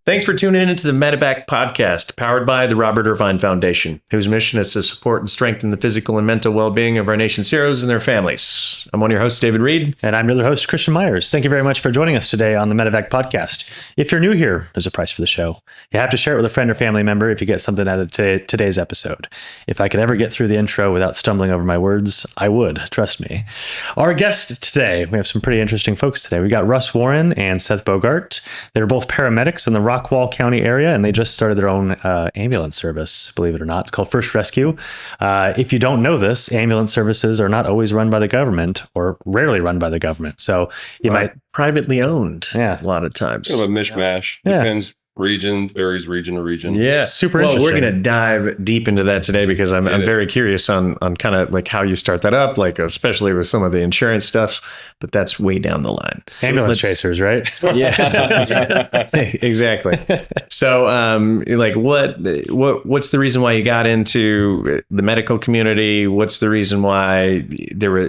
Thanks for tuning in to the Medevac podcast, powered by the Robert Irvine Foundation, whose mission is to support and strengthen the physical and mental well-being of our nation's heroes and their families. I'm one of your hosts, David Reid. And I'm your other host, Christian Meyers. Thank you very much for joining us today on the Medevac podcast. If you're new here, there's a price for the show. You have to share it with a friend or family member if you get something out of today's episode. If I could ever get through the intro without stumbling over my words, I would, trust me. Our guest today, we have some pretty interesting folks today. We got Russ Warren and Seth Bogard. They're both paramedics in the Rockwall County area, and they just started their own ambulance service, believe it or not. It's called First Rescue. If you don't know this, ambulance services are not always run by the government, or rarely run by the government. So you might privately owned, a lot of times. Kind of a mishmash. Depends. Region varies region to region. Yeah, super well, interesting. We're going to dive deep into that today because I'm very curious on kind of like how you start that up, like especially with some of the insurance stuff. But that's way down the line. Ambulance chasers, right? Yeah, exactly. So, like, what's the reason why you got into the medical community? What's the reason why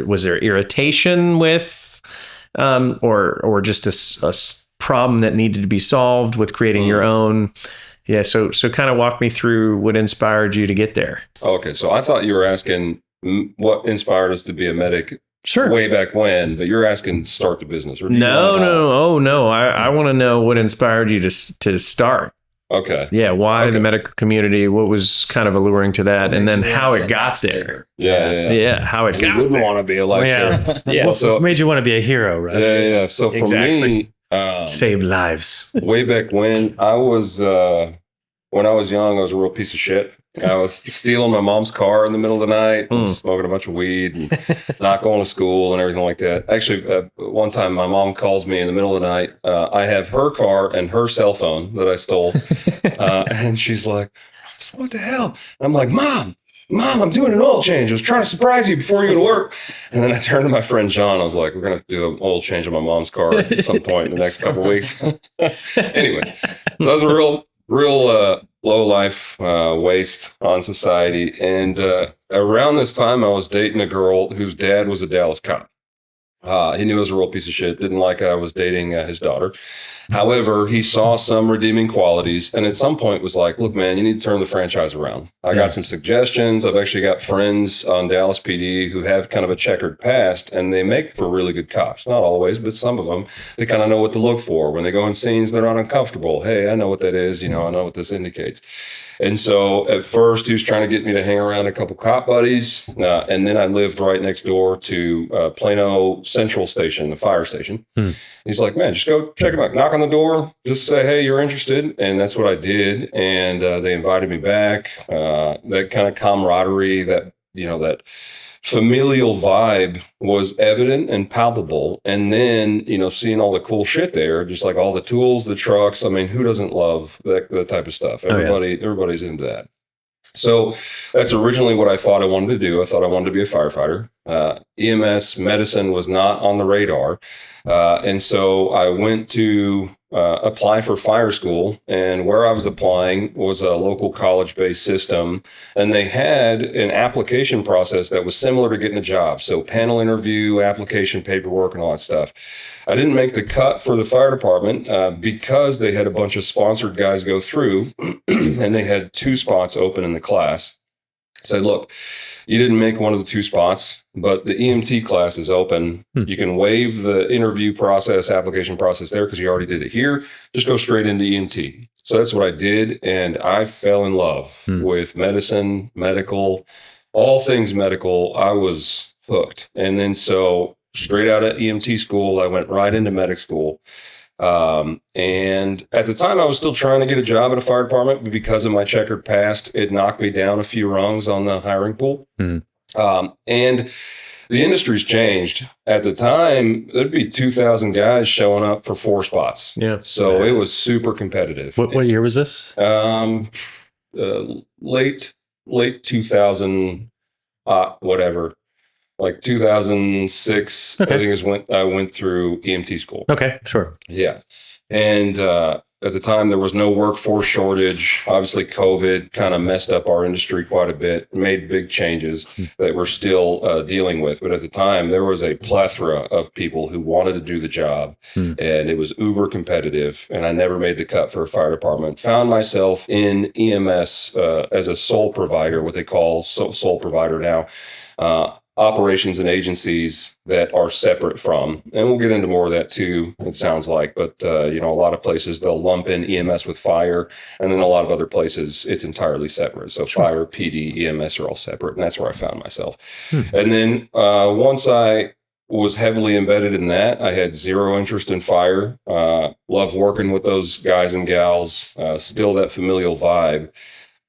was there irritation with, or just a problem that needed to be solved with creating your own? Yeah. So kind of walk me through what inspired you to get there. Okay. So I thought you were asking what inspired us to be a medic. Sure. Way back when, but you're asking to start the business. Or No. Oh no. I want to know what inspired you to start. Okay. Yeah. Why the medical community? What was kind of alluring to that? And then how it got there. Yeah. How it You got wouldn't there. want to be a lifesaver. Yeah. Well, so what made you want to be a hero, Russ? Yeah. So for me, save lives. way back when I was young, I was a real piece of shit. I was stealing my mom's car in the middle of the night, and smoking a bunch of weed, and not going to school and everything like that. Actually, one time my mom calls me in the middle of the night. I have her car and her cell phone that I stole. And she's like, what the hell? And I'm like, Mom, I'm doing an oil change. I was trying to surprise you before you go to work. And then I turned to my friend John. I was like, we're going to do an oil change on my mom's car at some point in the next couple of weeks. Anyway, so that was a real low life waste on society. And around this time, I was dating a girl whose dad was a Dallas cop. He knew I was a real piece of shit. Didn't like I was dating his daughter. However, he saw some redeeming qualities, and at some point was like, look, man, you need to turn the franchise around. I got some suggestions. I've actually got friends on Dallas PD who have kind of a checkered past, and they make for really good cops. Not always, but some of them. They kind of know what to look for. When they go in scenes, they're not uncomfortable. Hey, I know what that is. I know what this indicates. And so at first, he was trying to get me to hang around a couple cop buddies. And then I lived right next door to Plano Central Station, the fire station. He's like, man, just go check him out. Knock on the door. Just say, hey, you're interested. And that's what I did. And they invited me back. That kind of camaraderie, that familial vibe was evident and palpable. And then, seeing all the cool shit there, just like all the tools, the trucks. I mean, who doesn't love that type of stuff? Everybody's into that. So that's originally what I thought I wanted to do. I thought I wanted to be a firefighter. EMS medicine was not on the radar. And so I went to apply for fire school, and where I was applying was a local college-based system, and they had an application process that was similar to getting a job. So panel interview, application paperwork, and all that stuff. I didn't make the cut for the fire department because they had a bunch of sponsored guys go through, and they had 2 spots open in the class. I said, look, you didn't make one of the 2 spots, but the EMT class is open. You can waive the interview process, application process there because you already did it here. Just go straight into EMT. So that's what I did. And I fell in love with medicine, medical, all things medical. I was hooked. And then so straight out of EMT school, I went right into medic school. And at the time I was still trying to get a job at a fire department, but because of my checkered past, it knocked me down a few rungs on the hiring pool. And the industry's changed. At the time, there'd be 2,000 guys showing up for 4 spots. Yeah. So it was super competitive. What year was this? Late 2000, whatever. Like 2006, I think I went through EMT school. Okay, sure. Yeah. And at the time, there was no workforce shortage. Obviously, COVID kind of messed up our industry quite a bit, made big changes that we're still dealing with. But at the time, there was a plethora of people who wanted to do the job, and it was uber competitive. And I never made the cut for a fire department. Found myself in EMS as a sole provider, what they call sole provider now. Operations and agencies that are separate from, and we'll get into more of that too, it sounds like, but a lot of places they'll lump in EMS with fire, and then a lot of other places it's entirely separate. So fire, PD, EMS are all separate, and that's where I found myself. And then once I was heavily embedded in that, I had zero interest in fire. Love working with those guys and gals, still that familial vibe.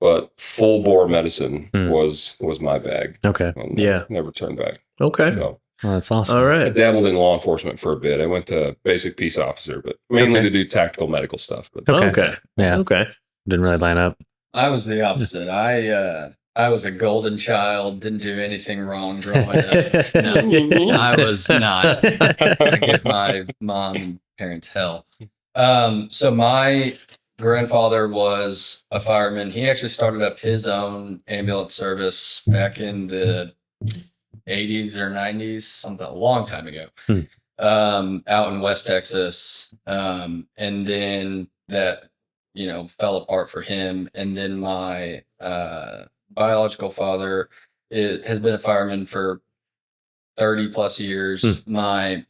But full bore medicine was my bag. Okay. And, never turned back. Okay. So That's awesome. All I right. dabbled in law enforcement for a bit. I went to basic peace officer, but mainly to do tactical medical stuff. But Okay. Yeah. Okay. Didn't really line up. I was the opposite. I was a golden child, didn't do anything wrong growing up. No, I was not. I give my mom and parents hell. So my grandfather was a fireman. He actually started up his own ambulance service back in the 80s or 90s, something a long time ago, out in West Texas. And then that, fell apart for him. And then my biological father has been a fireman for 30 plus years. My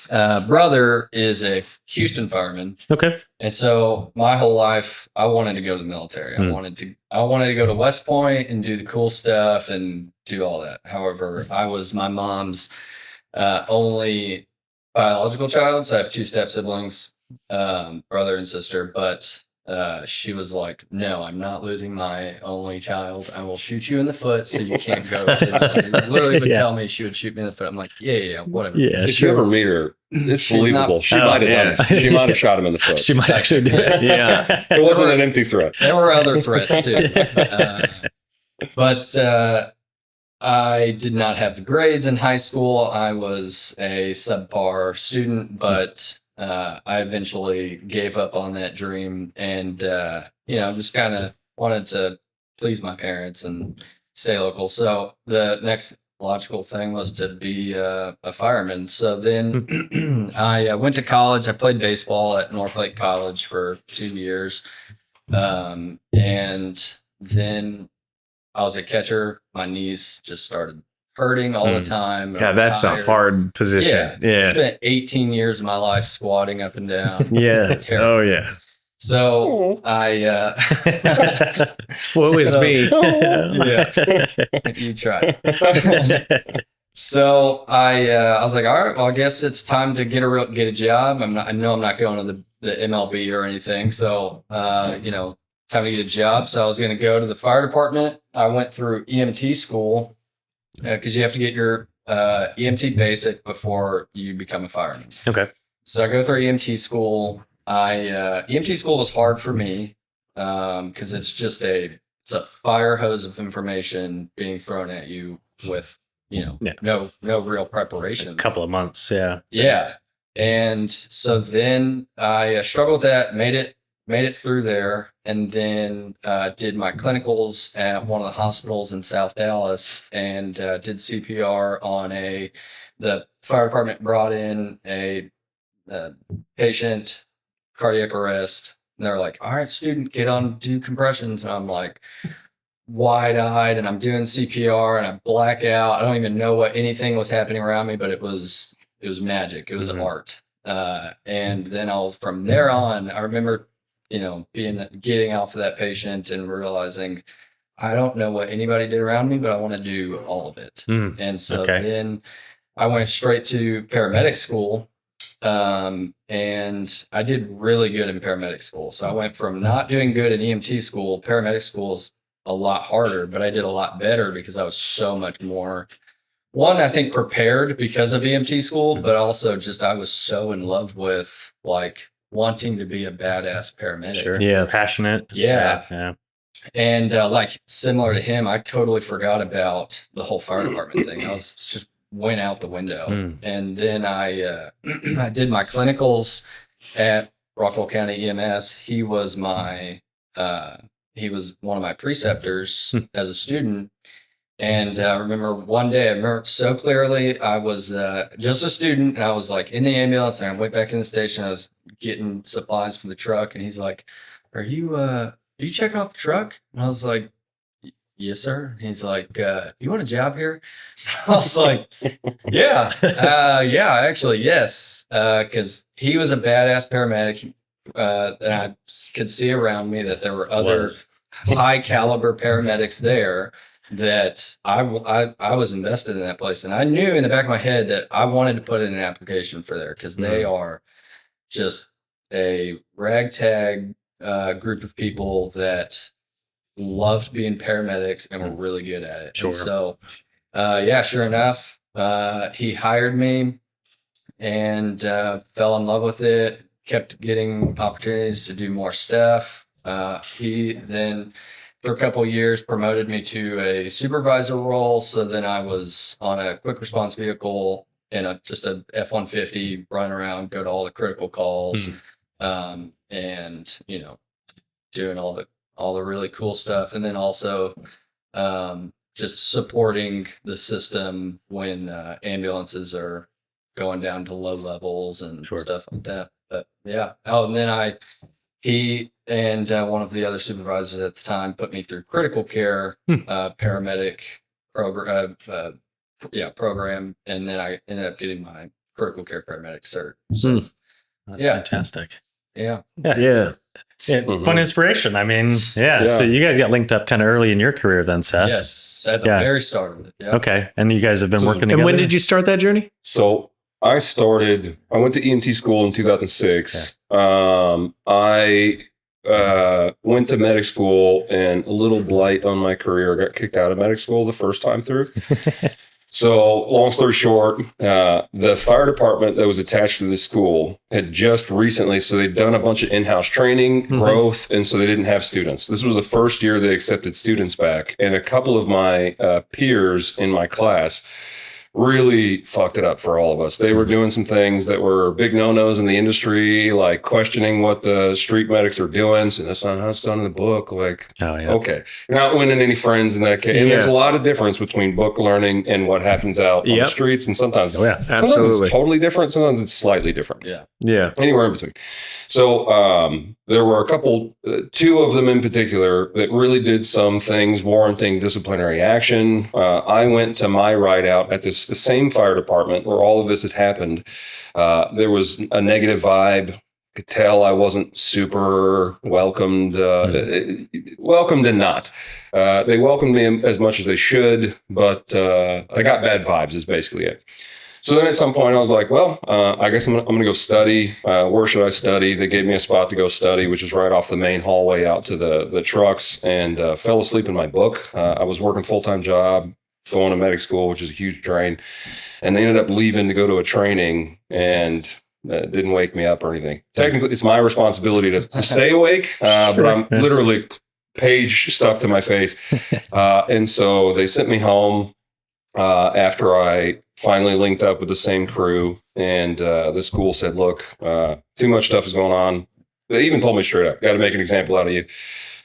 brother is a Houston fireman. Okay. And so my whole life, I wanted to go to the military. I wanted to go to West Point and do the cool stuff and do all that. However, I was my mom's only biological child. So I have two step siblings, brother and sister, but she was like, no, I'm not losing my only child. I will shoot you in the foot so you can't go to the military. Literally would tell me she would shoot me in the foot. I'm like, yeah, whatever. Yeah, if you ever meet her, it's believable. She might have done it. She might have shot him in the foot. She might actually do it. Yeah. It wasn't an empty threat. There were other threats too. But I did not have the grades in high school. I was a subpar student, but I eventually gave up on that dream and, just kind of wanted to please my parents and stay local. So the next logical thing was to be a fireman. So then I went to college. I played baseball at Northlake College for 2 years. And then I was a catcher. My knees just started hurting all the time. Yeah, that's a hard position. Yeah. Spent 18 years of my life squatting up and down. Yeah. Terrible. Oh, yeah. So I What was me? you try. So I was like, all right, well, I guess it's time to get a job. I know I'm not going to the MLB or anything. So time to get a job. So I was going to go to the fire department. I went through EMT school. Because you have to get your EMT basic before you become a fireman. Okay. So I go through EMT school. EMT school was hard for me because it's a fire hose of information being thrown at you with no real preparation. A couple of months. Yeah. Yeah. And so then I struggled with that, made it through there, and then did my clinicals at one of the hospitals in South Dallas and did CPR on the fire department brought in a patient, cardiac arrest. And they're like, all right, student, get on, do compressions. And I'm like wide-eyed and I'm doing CPR and I black out. I don't even know what anything was happening around me, but it was magic. It was art. And then from there on, I remember getting off of that patient and realizing I don't know what anybody did around me, but I want to do all of it. And so then I went straight to paramedic school. And I did really good in paramedic school. So I went from not doing good in EMT school. Paramedic school is a lot harder, but I did a lot better because I was so much more, I think prepared because of EMT school, but also just I was so in love with wanting to be a badass paramedic. Sure. Yeah. Passionate. Yeah. And similar to him, I totally forgot about the whole fire department thing. I was just went out the window. And then I I did my clinicals at Rockwell County EMS. He was he was one of my preceptors as a student. And I remember one day, I remember so clearly, I was just a student, and I was like in the ambulance, and I went back in the station. I was getting supplies from the truck, and he's like, are you checking off the truck? And I was like, yes, sir. He's like, you want a job here? I was like, yeah, actually, yes. Because he was a badass paramedic, and I could see around me that there were other high caliber paramedics there, that I was invested in that place. And I knew in the back of my head that I wanted to put in an application for there, because they are just a ragtag group of people that loved being paramedics and were really good at it. Sure. And so, sure enough, he hired me and fell in love with it, kept getting opportunities to do more stuff. He then, for a couple of years, promoted me to a supervisor role. So then I was on a quick response vehicle in just a F-150, run around, go to all the critical calls, and doing all the really cool stuff. And then also just supporting the system when ambulances are going down to low levels and stuff like that. But yeah. Oh, and then he and one of the other supervisors at the time put me through critical care paramedic program. And then I ended up getting my critical care paramedic cert. So that's fantastic. Yeah. Fun inspiration. I mean, so you guys got linked up kind of early in your career then, Seth. Yes, at the very start of it. Yeah. Okay. And you guys have been working together? And when did you start that journey? So I went to EMT school in 2006. Okay. I went to medic school, and a little blight on my career. I got kicked out of medic school the first time through. So long story short, the fire department that was attached to this school had just recently, so they'd done a bunch of in-house training, growth, and so they didn't have students. This was the first year they accepted students back. And a couple of my peers in my class really fucked it up for all of us. They were doing some things that were big no-nos in the industry, like questioning what the street medics are doing. So that's not how it's done in the book. Like, okay, you're not winning any friends in that case. And there's a lot of difference between book learning and what happens out on the streets. And sometimes, sometimes it's totally different. Sometimes it's slightly different. Yeah. Anywhere in between. So there were a couple, two of them in particular, that really did some things warranting disciplinary action. I went to my ride out at the same fire department where all of this had happened. There was a negative vibe. Could tell I wasn't super welcomed. Welcomed and not. They welcomed me as much as they should, but I got bad vibes is basically it. So then at some point I was like, well, I guess I'm going to go study. Where should I study? They gave me a spot to go study, which is right off the main hallway out to the trucks, and fell asleep in my book. I was working full-time job, going to medic school, which is a huge drain. And they ended up leaving to go to a training, and didn't wake me up or anything. Technically, it's my responsibility to stay awake, but I'm literally page stuck to my face. And so they sent me home after I finally linked up with the same crew, and the school said, look, too much stuff is going on. They even told me straight up, got to make an example out of you.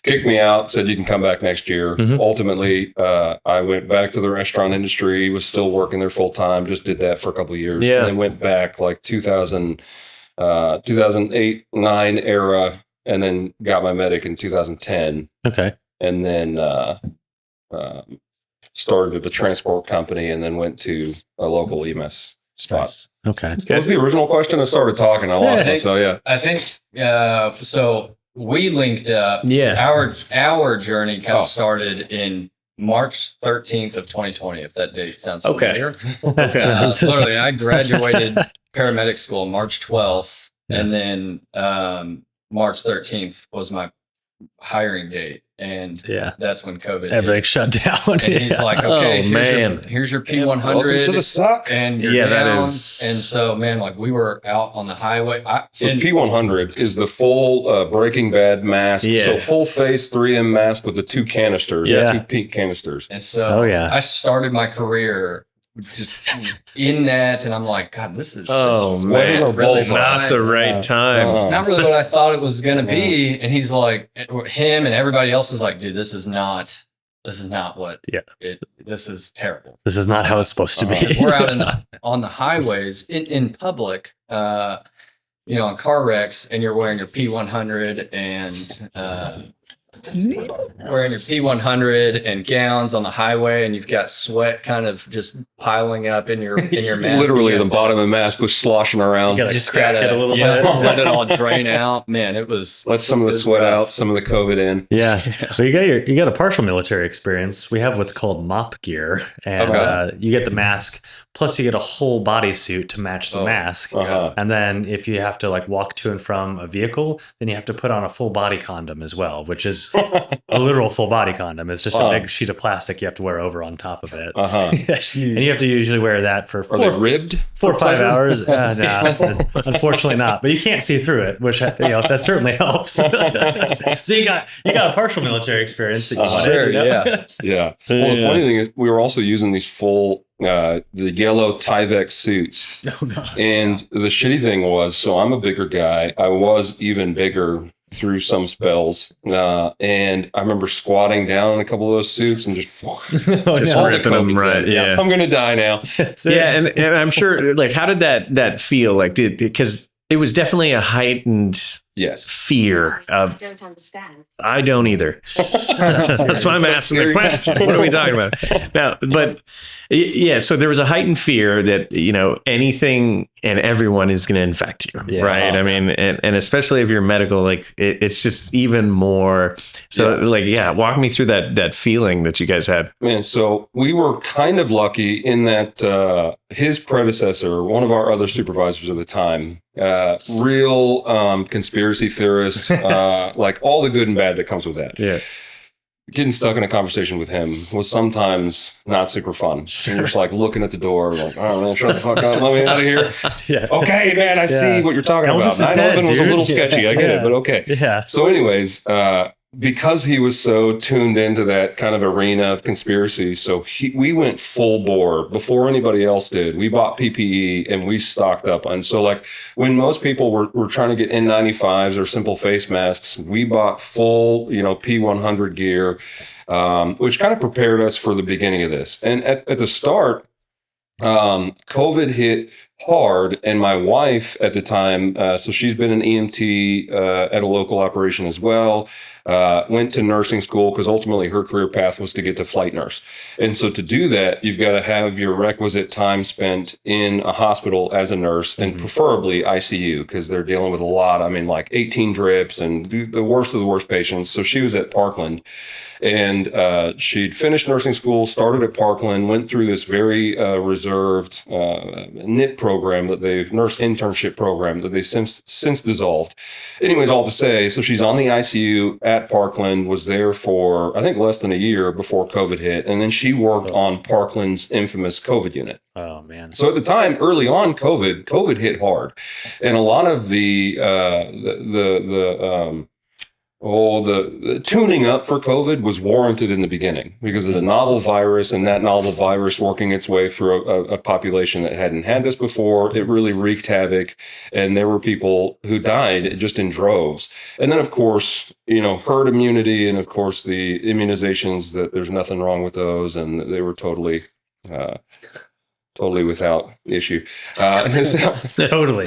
Kicked me out, said you can come back next year. Ultimately, I went back to the restaurant industry, was still working there full time, just did that for a couple of years. And then went back like 2008, 9 era, and then got my medic in 2010. Okay. And then started a transport company, and then went to a local EMS spot. Nice. Okay. What was the original question? I started talking. I lost myself. I think so. We linked up. Our journey kind of started in March 13th of 2020. If that date sounds familiar. Literally, I graduated paramedic school March 12th, and then March 13th was my hiring date. And that's when COVID everything shut down. And he's like, okay, here's your P100. Welcome to the suck. And you're down. That is. And so, man, like we were out on the highway. P100 is the full Breaking Bad mask. So full face 3M mask with the 2 canisters, 2 pink canisters. And so I started my career just in that, and I'm like, God, this is man, really not the right time. It's not really what I thought it was gonna be. And he's like, him and everybody else is like, dude, this is not what. This is terrible. This is not how it's supposed to be. We're out on the highways in public, on car wrecks, and you're wearing your P100 and wearing your P100 and gowns on the highway, and you've got sweat kind of just piling up in your mask. Literally, the bottom of the mask was sloshing around. You just crack it a little bit. Let it all drain out. Man, it was. Let some of the sweat out, some of the COVID in. Yeah. Well, you got a partial military experience. We have what's called MOP gear, and you get the mask, plus you get a whole bodysuit to match the mask. And then if you have to like walk to and from a vehicle, then you have to put on a full body condom as well, which is a literal full body condom. It's just a big sheet of plastic you have to wear over on top of it. And you have to usually wear that for 4 or 5 hours. No, unfortunately not. But you can't see through it, which that certainly helps. So you got a partial military experience. That you wanted, yeah. Well, the funny thing is, we were also using these full the yellow Tyvek suits. And the shitty thing was, so I'm a bigger guy. I was even bigger through some spells. And I remember squatting down in a couple of those suits and just ripping them right. Yeah. I'm going to die now. Yeah. And I'm sure, like, how did that feel? Like, because it was definitely a heightened fear of. I don't understand. I don't either. That's why I'm asking the question. What are we talking about? Now, but yeah, so there was a heightened fear that, anything and everyone is going to infect you, right? I mean, and especially if you're medical, like it's just even more. So walk me through that feeling that you guys had. Man, so we were kind of lucky in that his predecessor, one of our other supervisors at the time, real conspiracy theorist, like all the good and bad that comes with that. Yeah. Getting stuck in a conversation with him was sometimes not super fun. Sure. You're just like looking at the door, like, oh man, shut the fuck up, let me out of here. Okay, man, I see what you're talking about. 9/11 was a little sketchy, I get it, but okay. Yeah. So anyways, because he was so tuned into that kind of arena of conspiracy, so we went full bore before anybody else did. We bought PPE and we stocked up. And so like when most people were trying to get N95s or simple face masks, we bought full, P100 gear, which kind of prepared us for the beginning of this. And at the start, COVID hit hard, and my wife at the time, so she's been an EMT at a local operation as well, went to nursing school because ultimately her career path was to get to flight nurse. And so to do that, you've got to have your requisite time spent in a hospital as a nurse, and preferably ICU, because they're dealing with a lot. I mean, like 18 drips and the worst of the worst patients. So she was at Parkland, and she'd finished nursing school, started at Parkland, went through this very reserved NIP program nurse internship program that they've since dissolved. Anyways, all to say, so she's on the ICU at Parkland, was there for, I think, less than a year before COVID hit. And then she worked on Parkland's infamous COVID unit. Oh, man. So at the time, early on, COVID hit hard. And a lot of the tuning up for COVID was warranted in the beginning because of the novel virus, and that novel virus working its way through a population that hadn't had this before. It really wreaked havoc, and there were people who died just in droves. And then, of course, herd immunity, and of course the immunizations, that there's nothing wrong with those, and they were totally without issue. Totally.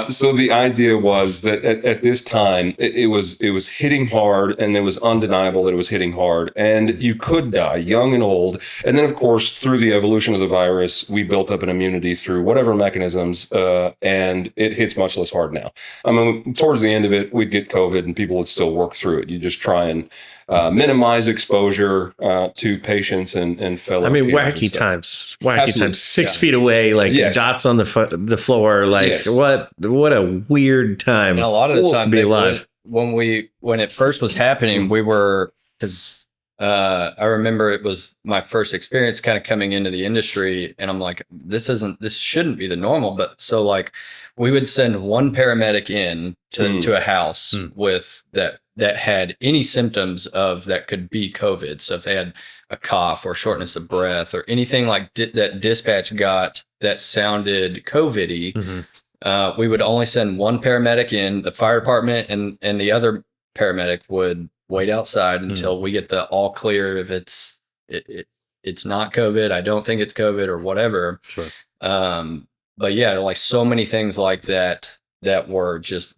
So the idea was that at this time, it was hitting hard, and it was undeniable that it was hitting hard, and you could die, young and old. And then, of course, through the evolution of the virus, we built up an immunity through whatever mechanisms, and it hits much less hard now. I mean, towards the end of it, we'd get COVID, and people would still work through it. You just try and minimize exposure to patients and fellow. I mean, wacky times. 6 feet away, like dots on the floor. Like what a weird time. And a lot of the time to be alive. When it first was happening, we were, because I remember it was my first experience kind of coming into the industry, and I'm like, this shouldn't be the normal. But so like we would send one paramedic in to a house with that had any symptoms of that could be COVID. So if they had a cough or shortness of breath or anything like that dispatch got that sounded COVID-y, we would only send one paramedic in, the fire department, and the other paramedic would wait outside until we get the all clear if it's not COVID. I don't think it's COVID or whatever. Sure. But yeah, like so many things like that were just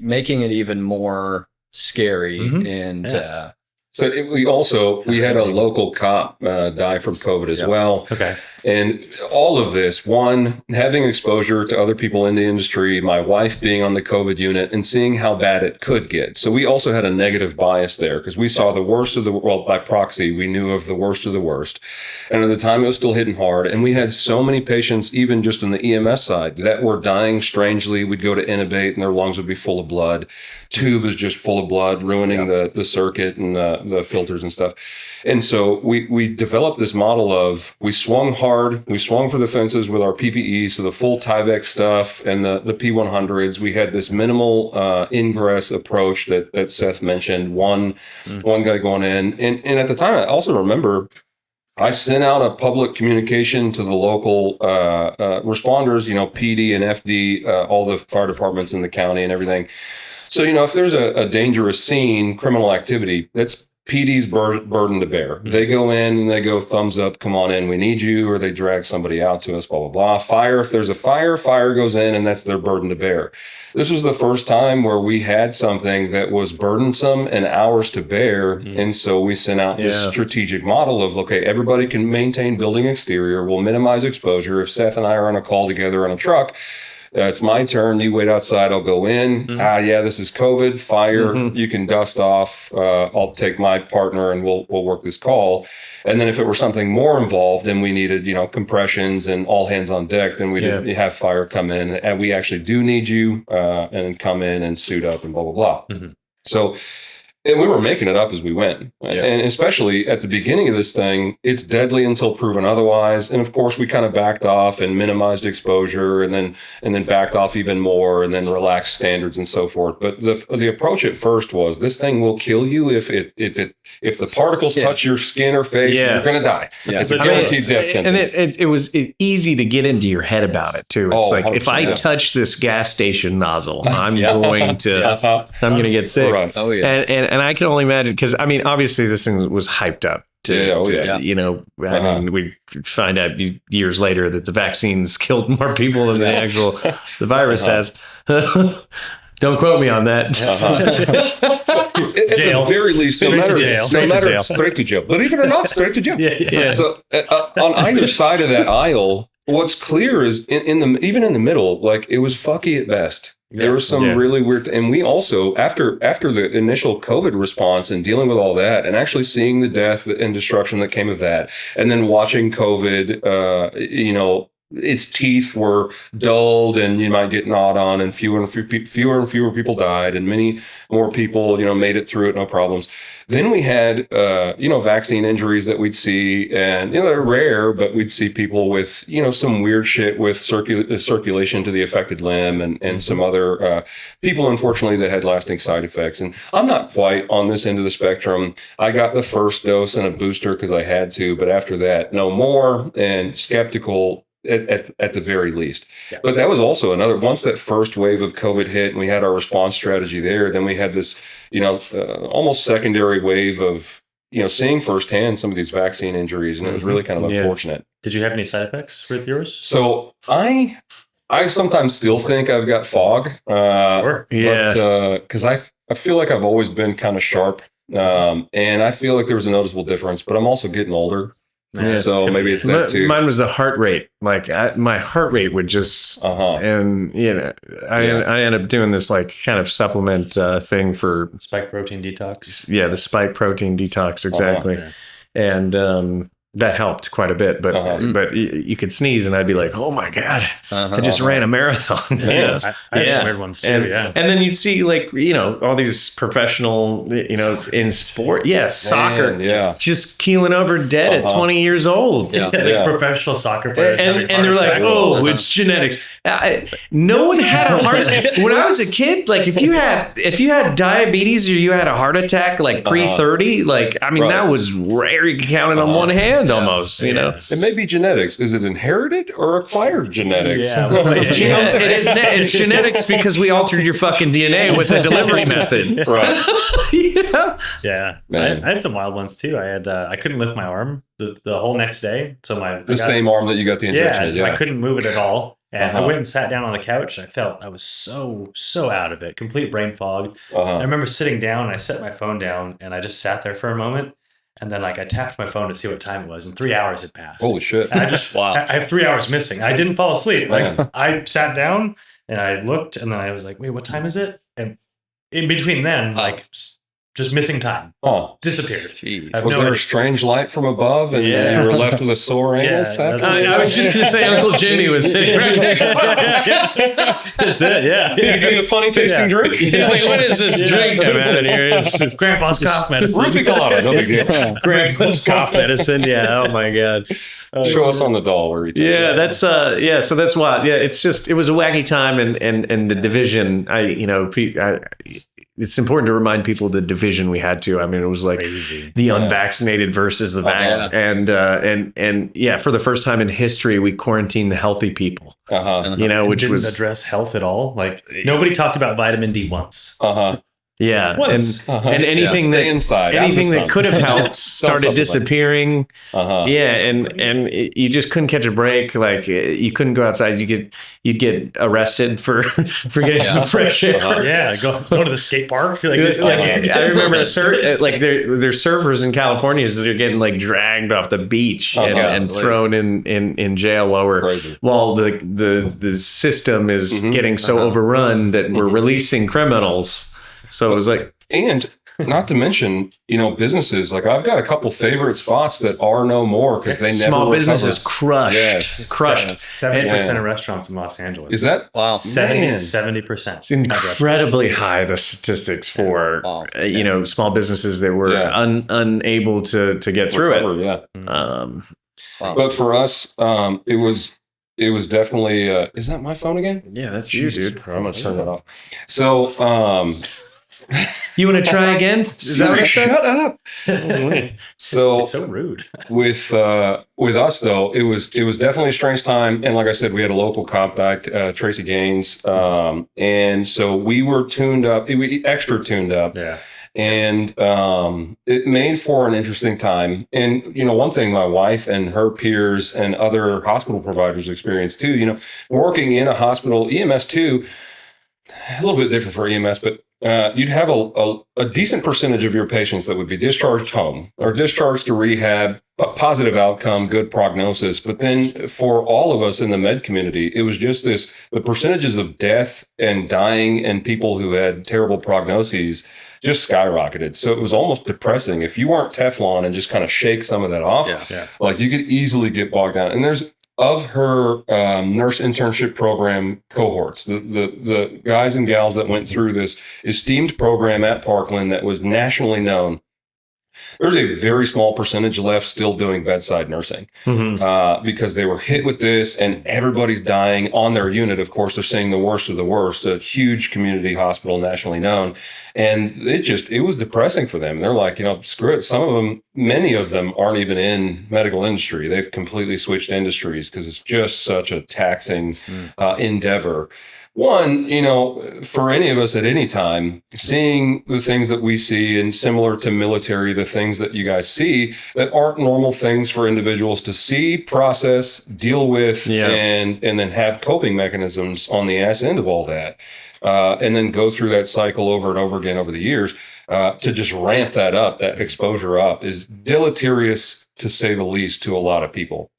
making it even more scary. And so we had a local cop die from COVID as well. Okay. And all of this, one, having exposure to other people in the industry, my wife being on the COVID unit and seeing how bad it could get. So we also had a negative bias there because we saw the worst of by proxy, we knew of the worst of the worst. And at the time it was still hitting hard. And we had so many patients, even just on the EMS side, that were dying strangely. We'd go to intubate and their lungs would be full of blood. Tube is just full of blood, ruining the circuit and the filters and stuff. And so we developed this model of we swung hard. We swung for the fences with our PPE, so the full Tyvek stuff and the P100s. We had this minimal ingress approach that Seth mentioned. One guy going in, and at the time, I also remember I sent out a public communication to the local responders, PD and FD, all the fire departments in the county and everything. So if there's a dangerous scene, criminal activity, that's PD's burden to bear. They go in and they go, thumbs up, come on in, we need you, or they drag somebody out to us, blah, blah, blah. Fire, if there's a fire goes in and that's their burden to bear. This was the first time where we had something that was burdensome and ours to bear. And so we sent out this strategic model of, okay, everybody can maintain building exterior, we'll minimize exposure. If Seth and I are on a call together on a truck, it's my turn. You wait outside. I'll go in. This is COVID. Fire. You can dust off. I'll take my partner and we'll work this call. And then if it were something more involved and we needed, compressions and all hands on deck, then we'd have fire come in and we actually do need you and come in and suit up and blah, blah, blah. So, and we were making it up as we went. And especially at the beginning of this thing, it's deadly until proven otherwise. And of course, we kind of backed off and minimized exposure and then backed off even more and then relaxed standards and so forth. But the approach at first was this thing will kill you if the particles touch your skin or face, you're going to die. It's a guaranteed death sentence. And it was easy to get into your head about it too. It's like, if I touch this gas station nozzle, I'm going to get sick. Right. Oh yeah. And I can only imagine, because obviously this thing was hyped up. We find out years later that the vaccines killed more people than the virus has. Don't quote me on that. At the very least, straight to jail. Believe it or not, straight to jail. So on either side of that aisle, what's clear is even in the middle, like it was fucky at best. There was some really weird, and we also, after the initial COVID response and dealing with all that, and actually seeing the death and destruction that came of that, and then watching COVID, its teeth were dulled and you might get gnawed on, and fewer and fewer people died, and many more people, made it through it, no problems. Then we had, vaccine injuries that we'd see, and, they're rare, but we'd see people with, some weird shit with circulation to the affected limb and some other people, unfortunately, that had lasting side effects. And I'm not quite on this end of the spectrum. I got the first dose and a booster because I had to, but after that, no more, and skeptical at the very least. But that was also another, once that first wave of COVID hit and we had our response strategy there, then we had this, almost secondary wave of, seeing firsthand some of these vaccine injuries. And it was really kind of unfortunate. Did you have any side effects with yours? So I sometimes still think I've got fog. Sure. But, because I feel like I've always been kind of sharp. And I feel like there was a noticeable difference, but I'm also getting older. Yeah. So maybe it's that too. Mine was the heart rate. Like my heart rate would just, and I ended up doing this like kind of supplement thing for spike protein detox. Yeah, the spike protein detox, exactly. And that helped quite a bit. But you could sneeze and I'd be like, oh my God, I just ran a marathon. Yeah. I had some weird ones too. And then you'd see like, all these professional, in sport. Soccer. Yeah. Just keeling over dead at 20 years old. Like professional soccer players. And they're like, oh, it's genetics. No one had a heart attack. When I was a kid, like if you had diabetes or you had a heart attack like pre-30, like, I mean, that was rare. You could count it on one hand almost, It may be genetics. Is it inherited or acquired genetics? It's genetics because we altered your fucking DNA with the delivery method. Right. Yeah. Man. I had some wild ones too. I couldn't lift my arm the whole next day. So same arm that you got the injection. I couldn't move it at all. And I went and sat down on the couch and I felt I was so out of it, complete brain fog. I remember sitting down and I set my phone down and I just sat there for a moment. And then I tapped my phone to see what time it was and 3 hours had passed. Holy shit. And I have 3 hours missing. I didn't fall asleep. I sat down and I looked and then I was like, wait, what time is it? And in between then, just missing time. Oh, disappeared. Was there a strange light from above and you were left with a sore anus? I was just going to say Uncle Jimmy was sitting right next to That's it, yeah. You doing a funny tasting drink? He's like, what is this drink I'm having here? It's Grandpa's cough medicine. Roofie colada, no big deal. Grandpa's cough medicine, yeah. Oh my God. Show us on the doll where he does that. That's so that's wild. Yeah, it's just, it was a wacky time and the division, it's important to remind people the division we had to. I mean, it was like the unvaccinated versus the vaxxed. And for the first time in history, we quarantined the healthy people, which didn't address health at all. Like nobody talked about vitamin D once. Yeah. Once. And anything that could have helped started disappearing. And you just couldn't catch a break. Like you couldn't go outside. You'd get arrested for getting some fresh air. Go to the skate park. I remember there's surfers in California that are getting like dragged off the beach and thrown in jail while the system is getting so overrun that we're releasing criminals. So it was like, and not to mention, businesses, like I've got a couple favorite spots that are no more because they never small recovered. businesses crushed. Yes. Crushed. 70% of restaurants in Los Angeles. Is that? Wow. 70%. It's incredibly high, the statistics for, small businesses that were unable to get through it. But for us, it was definitely, is that my phone again? Yeah, that's you, dude. I'm going to turn that off. So, you want to try again? Is that what you said? Shut up. So it's so rude. With us though, it was definitely a strange time. And like I said, we had a local cop back, Tracy Gaines. And so we were tuned up, extra tuned up. Yeah. And it made for an interesting time. And, one thing my wife and her peers and other hospital providers experienced too, working in a hospital, EMS too, a little bit different for EMS, but you'd have a decent percentage of your patients that would be discharged home or discharged to rehab, positive outcome, good prognosis. But then for all of us in the med community, it was just the percentages of death and dying and people who had terrible prognoses just skyrocketed. So it was almost depressing. If you weren't Teflon and just kind of shake some of that off, like you could easily get bogged down. And there's, of her nurse internship program cohorts, the guys and gals that went through this esteemed program at Parkland that was nationally known, there's a very small percentage left still doing bedside nursing because they were hit with this and everybody's dying on their unit. Of course, they're seeing the worst of the worst, a huge community hospital nationally known. And it was depressing for them. They're like, screw it. Many of them aren't even in medical industry. They've completely switched industries because it's just such a taxing endeavor. One, for any of us at any time, seeing the things that we see and similar to military, the things that you guys see that aren't normal things for individuals to see, process, deal with, and then have coping mechanisms on the ass end of all that. And then go through that cycle over and over again over the years to just ramp that up, that exposure up is deleterious to say the least to a lot of people.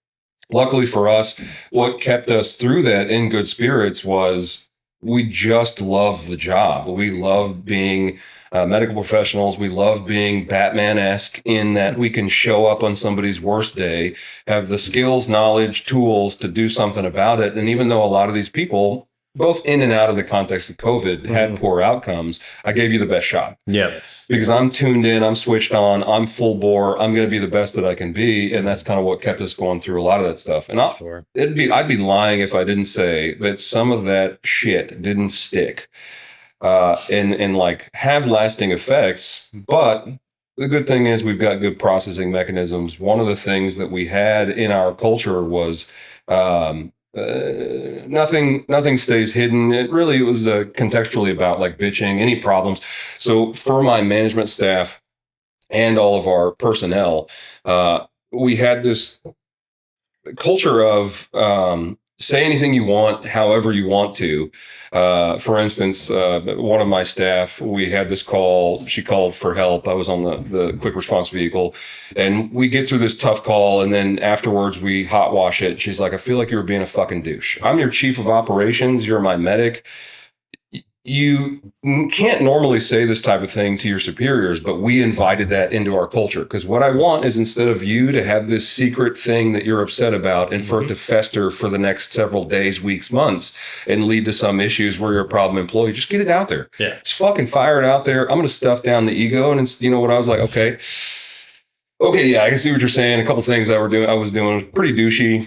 Luckily for us, what kept us through that in good spirits was we just love the job. We love being medical professionals. We love being Batman-esque in that we can show up on somebody's worst day, have the skills, knowledge, tools to do something about it. And even though a lot of these people, both in and out of the context of COVID, had poor outcomes, I gave you the best shot. Yes. Because I'm tuned in, I'm switched on, I'm full bore, I'm going to be the best that I can be. And that's kind of what kept us going through a lot of that stuff. And I'd be lying if I didn't say that some of that shit didn't stick and like have lasting effects. But the good thing is we've got good processing mechanisms. One of the things that we had in our culture was nothing stays hidden. It really was contextually about like bitching, any problems. So for my management staff and all of our personnel, we had this culture of say anything you want, however you want to. For instance, one of my staff, we had this call. She called for help. I was on the quick response vehicle, and we get through this tough call, and then afterwards we hot wash it. She's like, "I feel like you were being a fucking douche. I'm your chief of operations. You're my medic. You can't normally say this type of thing to your superiors, but we invited that into our culture. Because what I want is instead of you to have this secret thing that you're upset about and for it to fester for the next several days, weeks, months, and lead to some issues where you're a problem employee, just get it out there. Yeah. Just fucking fire it out there. I'm going to stuff down the ego. And it's, you know what I was like, okay, yeah, I can see what you're saying. A couple things I was doing was pretty douchey.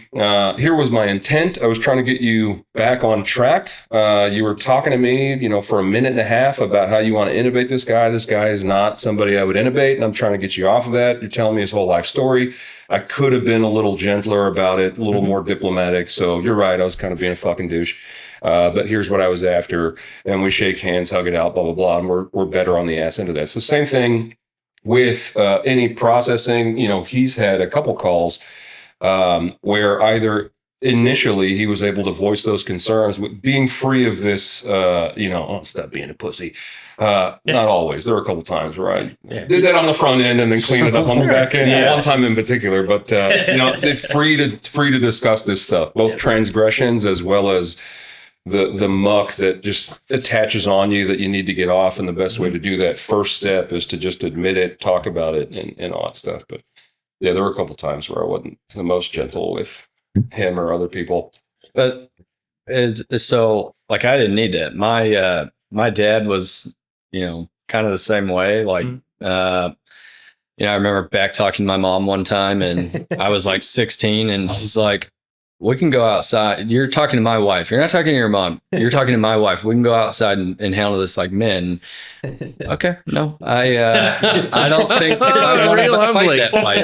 Here was my intent. I was trying to get you back on track. You were talking to me, you know, for a minute and a half about how you want to intubate this guy. This guy is not somebody I would intubate, and I'm trying to get you off of that. You're telling me his whole life story. I could have been a little gentler about it, a little more diplomatic. So you're right. I was kind of being a fucking douche. But here's what I was after. And we shake hands, hug it out, blah, blah, blah. And we're better on the ass end of that. So same thing with any processing. You know, he's had a couple calls where either initially he was able to voice those concerns with being free of this, oh, stop being a pussy. Not always. There were a couple times where I did that on the front end and then cleaned it up on the back end. One time in particular, but they're free to discuss this stuff, both transgressions as well as the muck that just attaches on you that you need to get off. And the best way to do that first step is to just admit it, talk about it, and all that stuff. But yeah, there were a couple times where I wasn't the most gentle with him or other people. But so like, I didn't need that. My dad was, kind of the same way. Like, I remember back talking to my mom one time, and I was like 16, and he's like, "We can go outside. You're talking to my wife. You're not talking to your mom. You're talking to my wife. We can go outside and handle this like men." Okay, no, I don't think I want to fight that fight.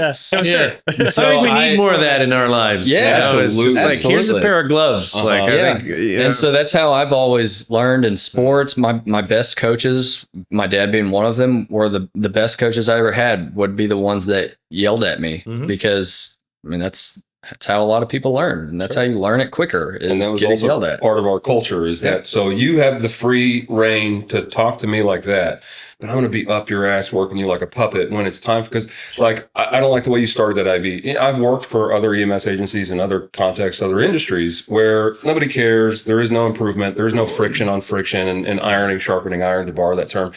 Yeah. So I think we need more of that in our lives. Yeah, absolutely. It's just like, here's a pair of gloves. Like, I think, and so that's how I've always learned in sports. My best coaches, my dad being one of them, were the best coaches I ever had. Would be the ones that yelled at me because that's how a lot of people learn, and that's how you learn it quicker. And that was also part of our culture is that. So you have the free reign to talk to me like that, but I'm going to be up your ass working you like a puppet when it's time. Because like, I don't like the way you started that IV. I've worked for other EMS agencies and other contexts, other industries where nobody cares. There is no improvement. There's no friction on friction and ironing, sharpening iron, to borrow that term.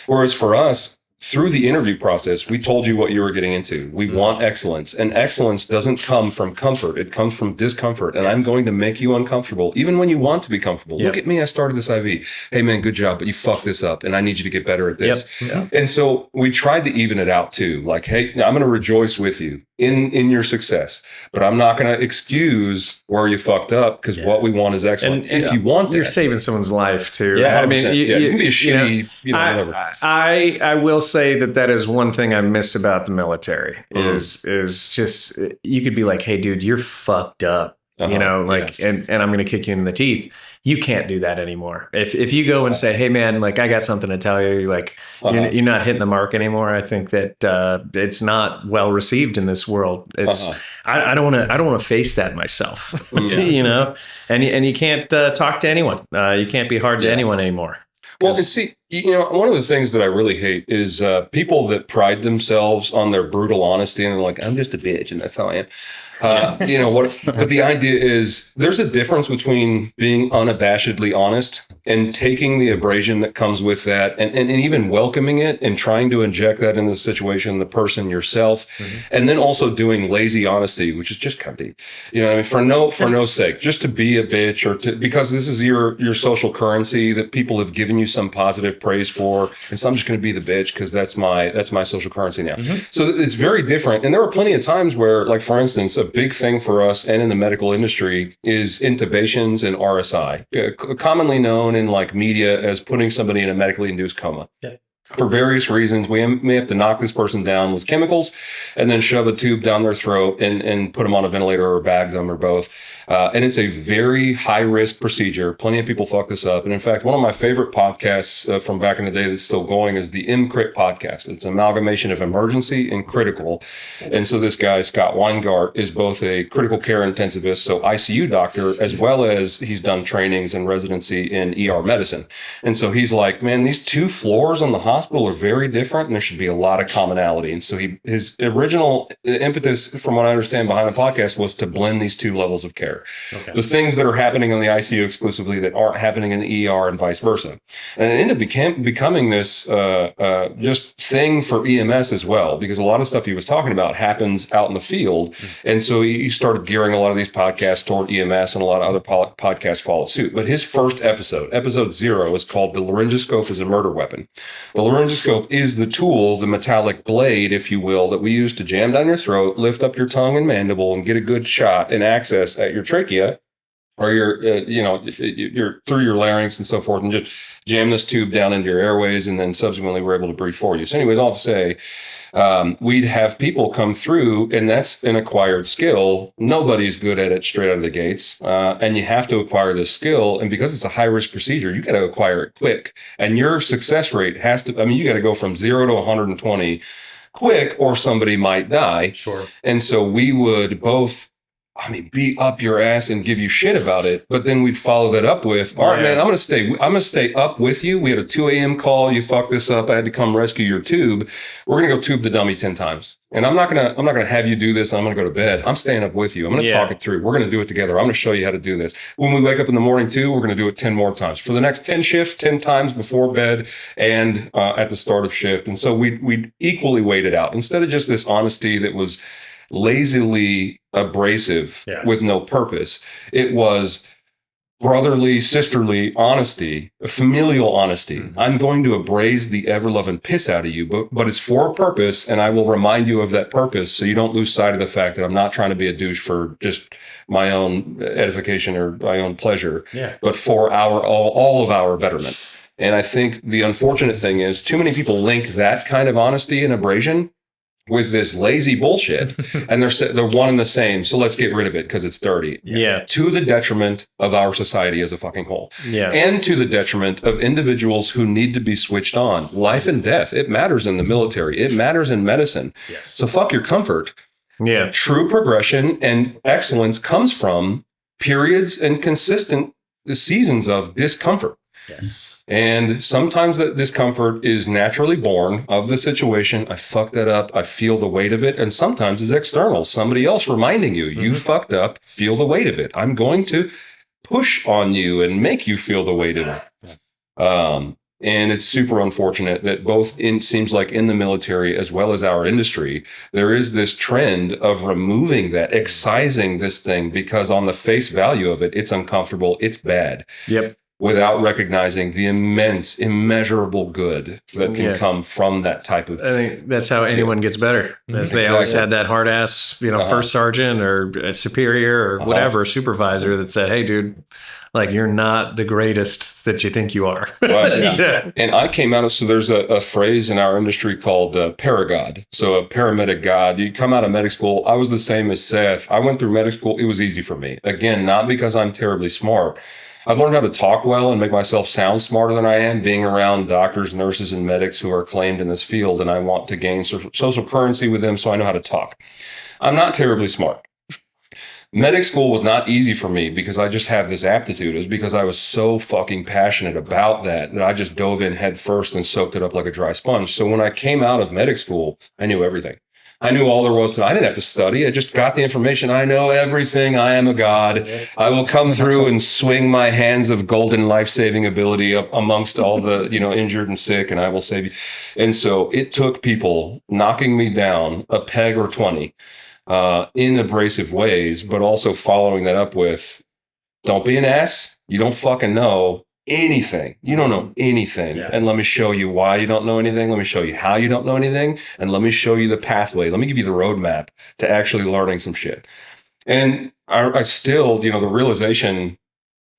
Whereas for us, through the interview process, we told you what you were getting into. We want excellence, and excellence doesn't come from comfort. It comes from discomfort, and I'm going to make you uncomfortable, even when you want to be comfortable. Look at me. I started this IV. Hey, man, good job, but you fucked this up, and I need you to get better at this. And so we tried to even it out, too. Like, hey, I'm going to rejoice with you in your success, but I'm not going to excuse where you fucked up, because what we want is excellent. And if you want that, you're saving someone's life, too. Yeah, I mean, you can be a shitty, whatever. I will say that is one thing I missed about the military is just, you could be like, "Hey dude, you're fucked up." And I'm going to kick you in the teeth. You can't do that anymore. If you go and say, "Hey man, like I got something to tell you," like you're not hitting the mark anymore. I think that it's not well received in this world. It's I don't want to face that myself. And you can't talk to anyone. You can't be hard to anyone anymore. Well, and see, One of the things that I really hate is people that pride themselves on their brutal honesty and they're like, I'm just a bitch and that's how I am. But the idea is there's a difference between being unabashedly honest and taking the abrasion that comes with that and even welcoming it and trying to inject that into the situation, the person, yourself, and then also doing lazy honesty, which is just cunty. For no sake, just to be a bitch because this is your social currency that people have given you some positive praise for, and so I'm just going to be the bitch because that's my social currency now. So it's very different, and there are plenty of times where, like for instance, a big thing for us and in the medical industry is intubations and RSI, commonly known in like media as putting somebody in a medically induced coma. Yeah. For various reasons, we may have to knock this person down with chemicals and then shove a tube down their throat and put them on a ventilator or bag them or both. And it's a very high-risk procedure. Plenty of people fuck this up. And in fact, one of my favorite podcasts from back in the day that's still going is the MCRIT podcast. It's an amalgamation of emergency and critical. And so this guy, Scott Weingart, is both a critical care intensivist, so ICU doctor, as well as he's done trainings and residency in ER medicine. And so he's like, man, these two floors on the hospital are very different and there should be a lot of commonality. And so his original impetus, from what I understand behind the podcast, was to blend these two levels of care. Okay. The things that are happening in the ICU exclusively that aren't happening in the ER and vice versa. And it ended up becoming this just thing for EMS as well, because a lot of stuff he was talking about happens out in the field. Mm-hmm. And so he started gearing a lot of these podcasts toward EMS, and a lot of other podcasts followed suit. But his first episode 0, is called The Laryngoscope is a Murder Weapon. The laryngoscope is the tool, the metallic blade, if you will, that we use to jam down your throat, lift up your tongue and mandible, and get a good shot and access at your trachea or your through your larynx and so forth, and just jam this tube down into your airways, and then subsequently we're able to breathe for you. So anyways, all to say, we'd have people come through, and that's an acquired skill. Nobody's good at it straight out of the gates, and you have to acquire this skill. And because it's a high-risk procedure, you got to acquire it quick. And your success rate has to, you got to go from 0 to 120 quick, or somebody might die. Sure. And so we would both beat up your ass and give you shit about it. But then we'd follow that up with, all right, man, I'm going to stay up with you. We had a 2 a.m. call. You fucked this up. I had to come rescue your tube. We're going to go tube the dummy 10 times. And I'm not going to have you do this. I'm going to go to bed. I'm staying up with you. I'm going to talk it through. We're going to do it together. I'm going to show you how to do this. When we wake up in the morning too, we're going to do it 10 more times for the next 10 shifts, 10 times before bed and at the start of shift. And so we'd equally wait it out instead of just this honesty that was lazily abrasive with no purpose. It was brotherly, sisterly honesty, familial honesty. Mm-hmm. I'm going to abrase the ever-loving piss out of you, but it's for a purpose, and I will remind you of that purpose so you don't lose sight of the fact that I'm not trying to be a douche for just my own edification or my own pleasure, but for all of our betterment. And I think the unfortunate thing is too many people link that kind of honesty and abrasion with this lazy bullshit, and they're one and the same. So let's get rid of it because it's dirty. Yeah. To the detriment of our society as a fucking whole. Yeah. And to the detriment of individuals who need to be switched on. Life and death. It matters in the military. It matters in medicine. Yes. So fuck your comfort. Yeah. True progression and excellence comes from periods and consistent seasons of discomfort. Yes. And sometimes that discomfort is naturally born of the situation. I fucked that up. I feel the weight of it. And sometimes it's external. Somebody else reminding you, you fucked up, feel the weight of it. I'm going to push on you and make you feel the weight of it. And it's super unfortunate that both seems like in the military as well as our industry, there is this trend of removing that, excising this thing because on the face value of it, it's uncomfortable. It's bad. Yep. Without recognizing the immeasurable good that can come from that type of. I think that's how anyone gets better. They always had that hard ass, first sergeant or a superior or whatever, supervisor that said, "Hey, dude, like you're not the greatest that you think you are." Right. Yeah. And I came out of, so there's a phrase in our industry called paragod. So a paramedic god. You come out of medic school. I was the same as Seth. I went through medic school. It was easy for me. Again, not because I'm terribly smart. I've learned how to talk well and make myself sound smarter than I am, being around doctors, nurses, and medics who are acclaimed in this field, and I want to gain social currency with them, so I know how to talk. I'm not terribly smart. medic school was not easy for me because I just have this aptitude. It was because I was so fucking passionate about that I just dove in head first and soaked it up like a dry sponge. So when I came out of medic school, I knew everything. I knew all there was to it. I didn't have to study. I just got the information. I know everything. I am a god. I will come through and swing my hands of golden life-saving ability up amongst all the, injured and sick, and I will save you. And so it took people knocking me down a peg or 20 in abrasive ways, but also following that up with, don't be an ass. You don't fucking know anything. You don't know anything. Yeah. And let me show you why you don't know anything. Let me show you how you don't know anything. And let me show you the pathway. Let me give you the roadmap to actually learning some shit. And I still, the realization,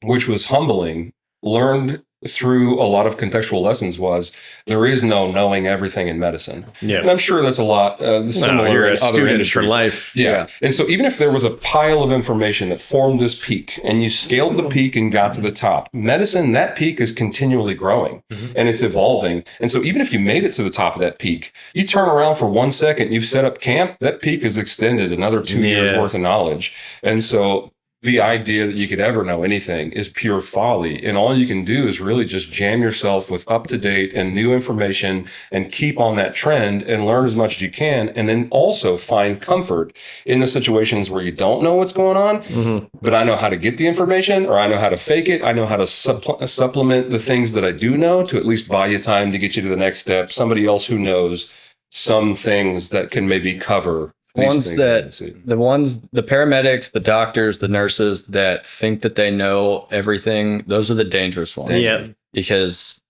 which was humbling, learned through a lot of contextual lessons was there is no knowing everything in medicine. Yeah. And I'm sure that's a lot similar you're a in other student industries. For life. Yeah. And so even if there was a pile of information that formed this peak and you scaled the peak and got to the top, medicine, that peak is continually growing and it's evolving. And so even if you made it to the top of that peak, you turn around for 1 second, you've set up camp, that peak is extended another 2 years worth of knowledge. And so the idea that you could ever know anything is pure folly. And all you can do is really just jam yourself with up-to-date and new information and keep on that trend and learn as much as you can. And then also find comfort in the situations where you don't know what's going on, but I know how to get the information, or I know how to fake it. I know how to supplement the things that I do know to at least buy you time to get you to the next step. Somebody else who knows some things that can maybe cover the paramedics, the doctors, the nurses that think that they know everything, those are the dangerous ones. Yeah. Because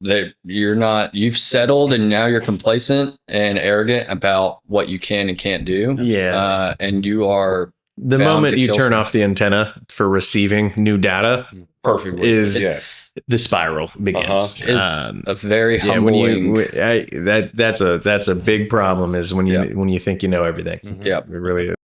you've settled and now you're complacent and arrogant about what you can and can't do. Yeah. And you are the moment you turn off the antenna for receiving new data. Perfectly. The spiral begins. It's a very humbling. That's a big problem is when you think you know everything. Yeah, it really is.